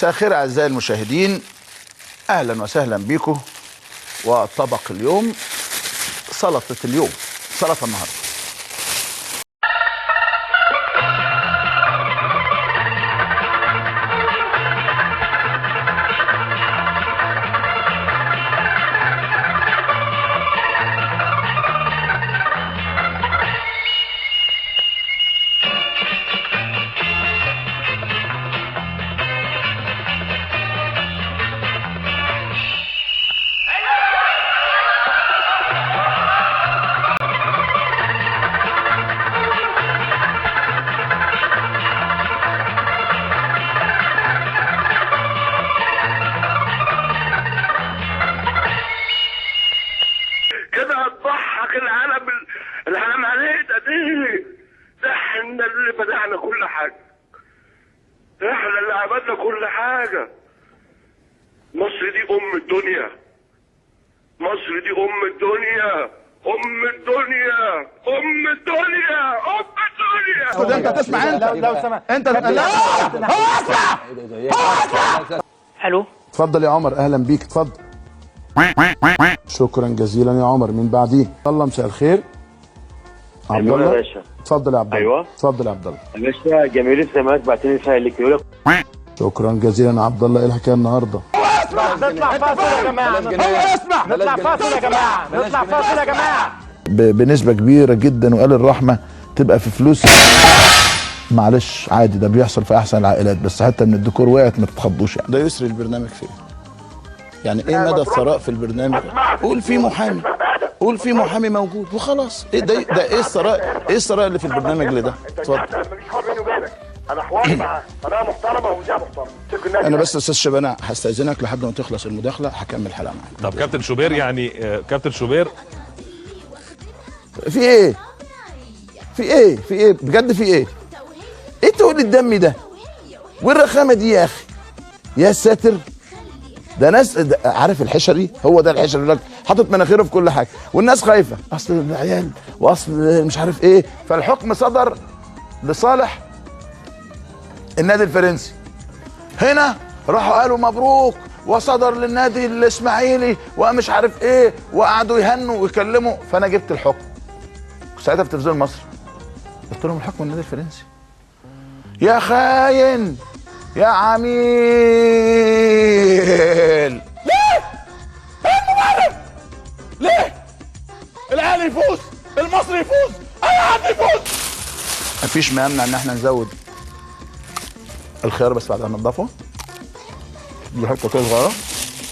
مساء الخير اعزائي المشاهدين، اهلا وسهلا بكم. وطبق اليوم سلطه اليوم، سلطه النهارده. كده هتضحك العالم عليه ده احنا اللي بدأنا كل حاجة، احنا اللي عملنا كل حاجة. مصر دي أم الدنيا، مصر دي أم الدنيا، أم الدنيا، أم الدنيا، أم الدنيا. انت تسمع، لو سمحت انت لا هو اسمع. الو، اتفضل يا عمر، اهلا بيك، اتفضل. شكرا جزيلا يا عمر. من بعديه الله، مساء الخير. عبد يا الله، باشا. اتفضل يا عبد الله. ايوه اتفضل يا عبد الله. يا باشا، جماهير الزمالك بعتني رساله لك يقول لك شكرا جزيلا يا عبد الله. ايه الحكايه النهارده؟ نطلع فاصل يا جماعه. نطلع فاصل يا جماعه. نطلع فاصل يا جماعه. بنسبه كبيره جدا، وقال الرحمه تبقى في فلوس. معلش عادي، ده بيحصل في احسن العائلات، بس حتى من الديكور وقعت ما تتخضوش يعني. ده يسري البرنامج فين؟ يعني ايه مدى الثراء في البرنامج؟ قول في محامي، قول في محامي موجود وخلاص. ايه ده ايه الثراء؟ ايه الثراء اللي في البرنامج اللي ده؟ اتفضل. ماليش حوار بيني وبينك، انا حواري مع قناه محترمه ومذيع محترم. انا بس استاذ شبانه هستاذنك لحد ما تخلص المداخله، هكمل الحلقه معاك. طب كابتن شوبير، يعني كابتن شوبير في ايه؟ في ايه؟ في ايه؟ بجد في ايه؟ ايه تقول الدم ده؟ والرخامه دي يا اخي؟ يا ساتر، ده ناس عارف الحشري، هو ده الحشري اللي حاطط مناخيره في كل حاجه، والناس خايفه اصل العيال واصل مش عارف ايه. فالحكم صدر لصالح النادي الفرنسي. هنا راحوا قالوا مبروك، وصدر للنادي الاسماعيلي ومش عارف ايه، وقعدوا يهنوا ويكلموا. فانا جبت الحكم ساعتها في تلفزيون مصر، قلت لهم الحكم النادي الفرنسي. يا خاين يا عميل، ليه؟ ايه المبرر؟ ليه؟ الاهلي يفوز، المصري يفوز، اي حد يفوز. مفيش ما يمنع ان احنا نزود الخيار بس بعد ما ننضفه. دي حته كده صغيره،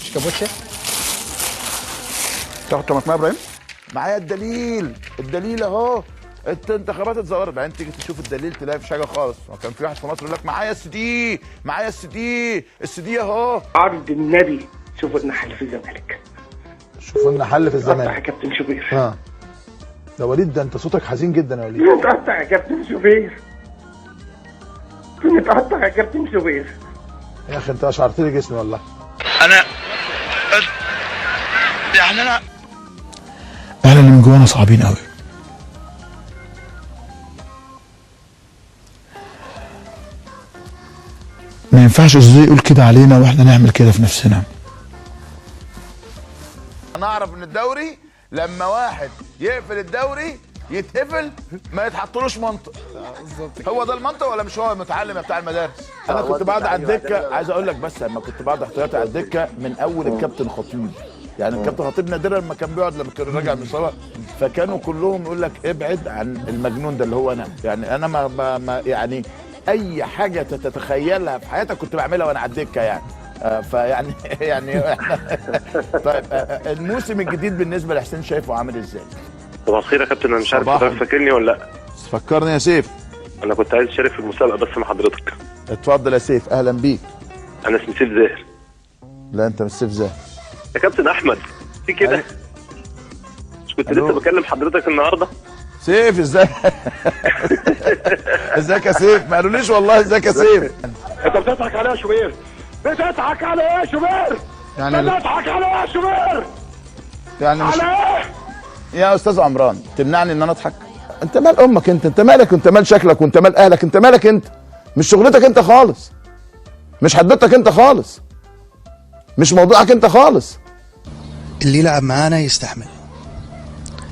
مش كابوتشا. تاخد طماطم يا ابراهيم. معايا الدليل، الدليل اهو. الانتخابات اتزورت، بعدين تيجي تشوف الدليل تلاقي مفيش حاجه خالص. وكان في واحد في مصر يقول لك معايا السي دي، معايا السي دي، السي دي اهو. عرض النبي، شوفوا لنا حل في الزمالك، شوفوا لنا حل في الزمالك. يا كابتن شوبير. ده وليد، ده انت صوتك حزين جدا يا وليد. نتقطع يا كابتن شوبير، نتقطع يا كابتن شوبير. يا اخي انت اشعرت لي جسمي والله. انا اهلا اللي من جوانا صعبين قوي. ما ينفعش ازاي يقول كده علينا واحنا نعمل كده في نفسنا. انا اعرف ان الدوري لما واحد يقفل الدوري يتقفل ما يتحطلوش منطق. هو ده المنطق ولا مش هو المتعلم بتاع المدارس؟ انا كنت بقعد على الدكه، عايز اقول لك بس لما كنت بقعد احتياطي على الدكه من اول الكابتن خطيب. يعني الكابتن خطيب نادرا لما كان بيقعد، لما كان راجع من الصلاه فكانوا كلهم يقول لك ابعد عن المجنون ده اللي هو انا. يعني انا ما يعني اي حاجه تتخيلها في حياتك كنت بعملها وانا على الدكه يعني. فيعني طيب الموسم الجديد بالنسبه لحسين شايفه عامل ازاي؟ صباح الخير يا كابتن، انا مش عارف حضرتك فاكرني ولا لا. فكرني يا سيف. انا كنت عايز اشارك في المسابقه بس مع حضرتك. اتفضل يا سيف، اهلا بيك. انا اسمي سيف زاهر. لا انت مش سيف زاهر يا كابتن احمد، في كده مش كنت لسه بكلم حضرتك النهارده؟ سيف ازاي؟ ازيك يا سيف؟ ما قالوليش والله ازيك يا سيف. انت بتضحك عليا يا شوبير، بتضحك عليا يا شوبير، يعني بتضحك عليا يا شوبير. يعني مش على ايه؟ يا استاذ عمران تمنعني ان انا اضحك؟ انت مال امك انت مالك، انت مال شكلك، وانت مال اهلك، انت مالك انت؟ مش شغلتك انت خالص. مش حدوتك انت خالص، مش موضوعك انت خالص. اللي يلعب معانا يستحمل.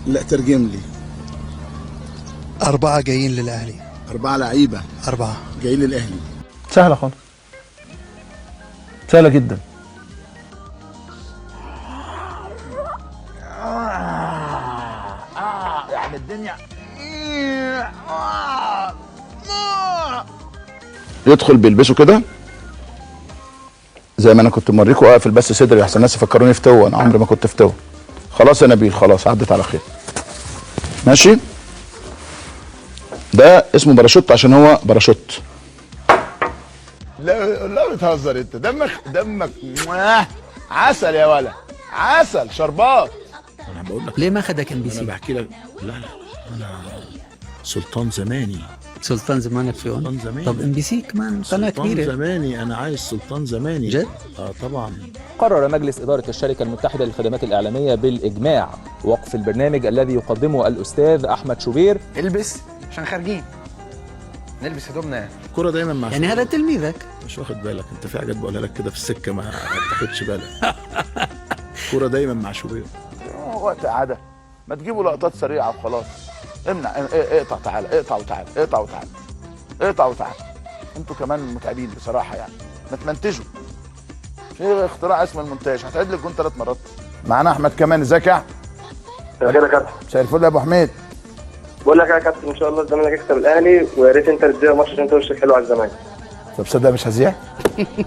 لا ترجم لي. 4 جايين للأهلي. 4 لعيبة 4 جايين للأهلي. سهله خالص، سهله جدا. يعني الدنيا يدخل بيلبسوا كده زي ما انا كنت موريكم، اقفل بس صدري احسن الناس يفكروني فتوه، انا عمري ما كنت فتوه. خلاص يا نبيل، خلاص عدت على خير. ماشي. ده اسمه باراشوت عشان هو باراشوت. لا لا بتهزر انت، دمك عسل يا ولا، عسل شربات. أنا بقول لك ليه ما خدك ام بي أنا سي؟ بحكي لك. لا أنا سلطان زماني. سلطان زمانك في سلطان هون. زماني. طب ام بي سي كمان قناه سلطان كبيره. زماني، أنا عايز سلطان زماني. جد؟ طبعا. قرر مجلس إدارة الشركة المتحدة للخدمات الإعلامية بالإجماع وقف البرنامج الذي يقدمه الأستاذ أحمد شوبير. البس عشان خارجين نلبس هدومنا. الكورة دايما مع يعني هذا تلميذك. مش واخد بالك انت، في حاجات بقولها لك كده في السكه ما تاخدش بالك. الكوره دايما مع شوبير. وقت عادة ما تجيبوا لقطات سريعه وخلاص. امنع، اقطع تعالى، اقطع وتعالى، اقطع وتعالى، اقطع وتعالى. انتوا كمان متعبين بصراحه يعني، ما تمنتجوا. في اختراع اسمه المونتاج، هتعيد لك جون 3 مرات. معانا احمد كمان، ازيك يا احمد؟ خير يا كابتن. مساء الفل يا ابو حميد. بقول لك يا كابتن ان شاء الله الزمالك يكسب الاهلي، ويا ريت انت تديها ماتش عشان انت وشك حلو على الزمالك. طب صدق مش هزيع؟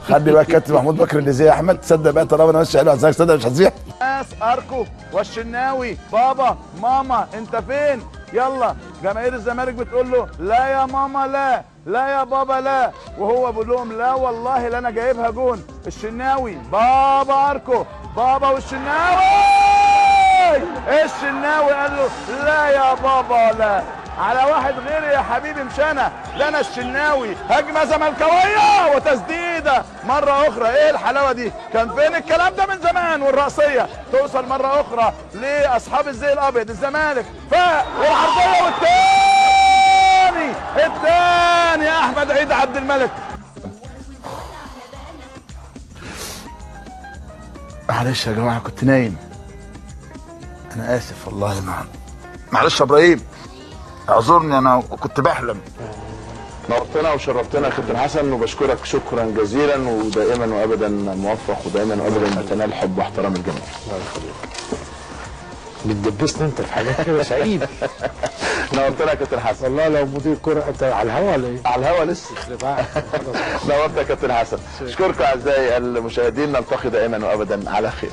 خلي بقى كابتن محمود بكر اللي زي احمد، تصدق بقى طالما انا ماشي حلو على الزمالك، صدق مش هزيع؟ ناس اركو والشناوي، بابا ماما انت فين؟ يلا جماهير الزمالك بتقول له لا يا ماما لا، لا يا بابا لا، وهو بيقول لهم لا والله لا انا جايبها جون. الشناوي بابا اركو، بابا والشناوي، الشناوي قال له لا يا بابا لا، على واحد غيري يا حبيبي مش انا، ده انا الشناوي. هجمه زملكاويه وتسديده مره اخرى. ايه الحلاوه دي؟ كان فين الكلام ده من زمان؟ والرأسيه توصل مره اخرى لاصحاب الزي الابيض. الزمالك فاق والعرضيه الثاني يا احمد عيد عبد الملك. معلش يا جماعه كنت نايم، انا اسف والله. معلش يا ابراهيم، اعذرني انا كنت بحلم. نورتنا وشرفتنا يا كابتن حسن، وبشكرك شكرا جزيلا، ودائما وابدا موفق، ودائما وابدا بتنال حب واحترام الجميع. بتدبسني انت في حاجات كده سعيد. نورتنا يا كابتن حسن. والله لو مدير كرة انت على الهوا ولا ايه؟ على الهوا لسه. نورت يا كابتن حسن. اشكركم اعزائي المشاهدين، نلتقي دائما وابدا على خير.